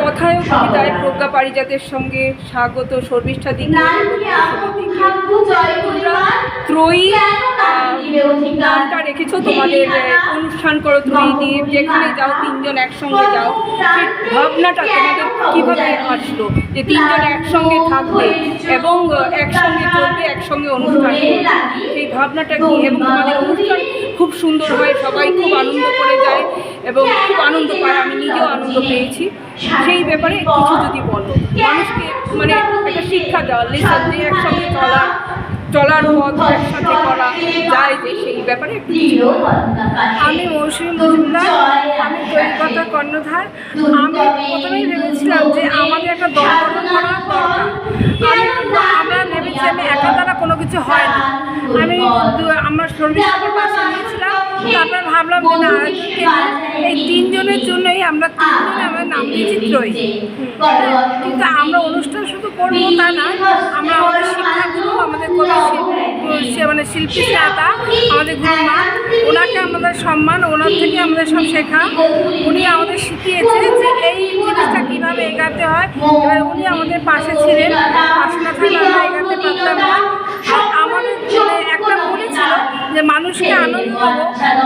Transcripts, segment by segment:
কথায় কবিতায় প্রজ্ঞা পারিজাতের সঙ্গে স্বাগত শর্মিষ্ঠা দিকে ত্রয়ী গানটা রেখেছো তোমাদের অনুষ্ঠান করো ত্রয়ী দিয়ে, যেখানে যাও তিনজন একসঙ্গে যাও, সেই ভাবনাটা তোমাদের কীভাবে আসলো যে তিনজন একসঙ্গে থাকবে এবং একসঙ্গে চলবে, একসঙ্গে অনুষ্ঠান করবে, সেই ভাবনাটা কি? এবং তোমাদের অনুষ্ঠান খুব সুন্দর হয়, সবাই খুব আনন্দ করে যায় এবং খুব আনন্দ পায়, আমি নিজেও আনন্দ পেয়েছি। সেই ব্যাপারে কিছু যদি বলো, মানুষকে মানে একটা শিক্ষা দেওয়া, লেসন, যে একসঙ্গে চলার পথ একসাথে করা যায়, যে সেই ব্যাপারে একটু কিছু। আমি মৌসুমী মজুমদার, আমি তৈরিকতা কর্ণধার। আমি প্রথমেই ভেবেছিলাম যে আমাদের একটা দল গঠন করা দরকার। আমরা ভেবেছি আমি একা দ্বারা কোনো কিছু হয় না। আমি আমার শর্মিষ্ঠাকে পাশে নিয়েছিলাম, তারপর ভাবলাম যে না, এই তিনজনের জন্যই আমরা নাম দিয়েছি ত্রয়ী। কিন্তু আমরা অনুষ্ঠান শুধু করবো তা না, আমরা আমাদের শিক্ষাগুরু, আমাদের মানে শিল্পী শ্রেতা, আমাদের গুরুমা, ওনাকে আমাদের সম্মান, ওনার থেকে আমাদের সব শেখা। উনি আমাদের শিখিয়েছে যে এই জিনিসটা কীভাবে এগাতে হয়। এবার উনি আমাদের পাশে ছিলেন, পাশে না থাকলে আমরা এগাতে পারতাম না। আমাদের একটা মনে ছিল যে মানুষকে আনন্দ দেবো,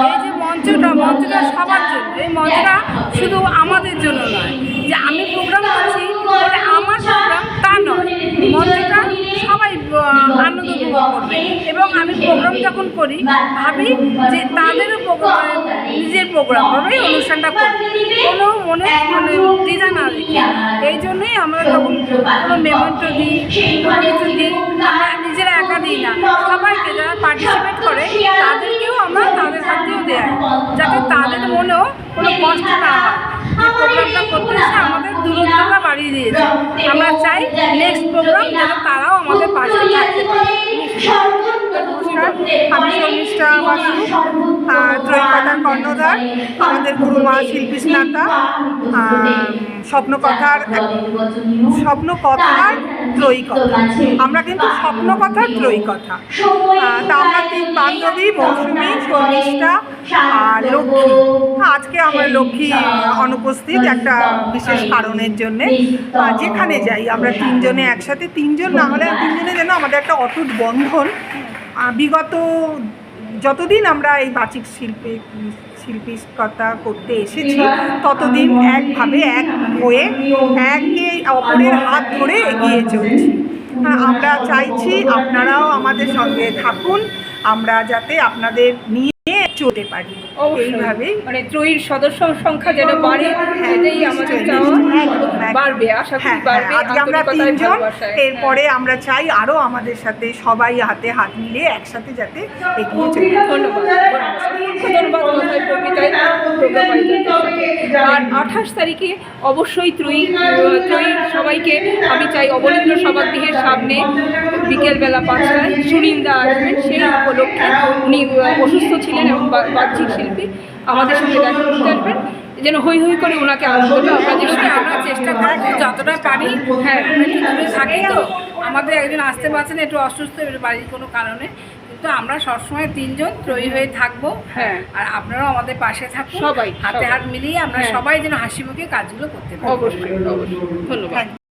এই যে মঞ্চটা সবার জন্য, এই মঞ্চটা শুধু আমাদের জন্য নয় যে আমি প্রোগ্রাম করছি বলে আমার প্রোগ্রাম তা নয়, মঞ্চটা সবাই আনন্দ উপভোগ করবে। এবং আমি প্রোগ্রাম যখন করি ভাবি যে তাদেরও নিজের প্রোগ্রাম হবে, অনুষ্ঠানটা করবে, কোনো মনে দ্বিধা না রেখে। এই জন্যই আমরা তখন কোনো মেমেন্টো দিই, কোনো কিছু দিই, আমরা নিজেরা একা দিই না, সবাইকে যারা পার্টিসিপেট করে তাদেরকেও আমরা তাদের হাতেও দেয়, যাতে তাদের মনেও কোনো কষ্ট না হয়। এই প্রোগ্রামটা করতে এসে আমাদের দূরত্বটা বাড়িয়ে দিয়েছে। আমরা চাই নেক্সট প্রোগ্রাম যেন তারাও আমাদের পাশে থাকতে পারে। আমি শর্মিষ্ঠা বাসু, ত্রয়ীকতার কর্ণধার, আমাদের গুরুমা শিল্পী স্নাতা, স্বপ্নকথার ত্রয়ীকথা। আমরা কিন্তু স্বপ্নকথার ত্রয়ীকথা। তা আমরা তিন বান্ধবী, মৌসুমী, শর্মিষ্ঠা আর লক্ষ্মী। আজকে আমার লক্ষ্মী অনুপস্থিত একটা বিশেষ কারণের জন্যে। যেখানে যাই আমরা তিনজনে একসাথে, তিনজন না হলে তিনজনে যেন আমাদের একটা অটুট বন্ধন। বিগত যতদিন আমরা এই বাচিক শিল্পীকতা করতে এসেছি ততদিন একভাবে এক হয়ে একে অপরের হাত ধরে এগিয়ে চলছি। আমরা চাইছি আপনারাও আমাদের সঙ্গে থাকুন, আমরা যাতে আপনাদের নিয়ে চলতে পারি। এইভাবেই মানে ত্রয়ীর সদস্য সংখ্যা যেন বাড়ে, এটাই আমাদের চাওয়া, বাড়বে, আশা করি বাড়বে। আজকে আমরা তিনজন, এরপরে আমরা চাই আরও আমাদের সাথে সবাই হাতে হাত মিলিয়ে একসাথে যাতে এগিয়ে চলি। ধন্যবাদ। কথায় কবিতায় আর 28 তারিখে অবশ্যই ত্রয়ীর সবাইকে আমি চাই অবনীন্দ্র সভাগৃহের সামনে বিকেলবেলা 5টায় সুনিন্দা আসবেন। সেই উপলক্ষে উনি অসুস্থ ছিলেন এবং বাহ্যিক শিল্পী, আমাদের সঙ্গে দেখা করতে আসবেন, যেন হই হই করে ওনাকে আনন্দটা আমরা চেষ্টা করব যতটা পারি। হ্যাঁ, একটু দূরে থাকি তো, আমাদের একজন আসতে পারছেন, একটু অসুস্থ বাড়ির কোনো কারণে, কিন্তু আমরা সবসময় তিনজন ত্রয়ী হয়ে থাকবো। হ্যাঁ, আর আপনারাও আমাদের পাশে থাকুন, সবাই হাতে হাত মিলিয়ে আমরা সবাই যেন হাসি মুখে কাজগুলো করতে পারি। অবশ্যই। ধন্যবাদ।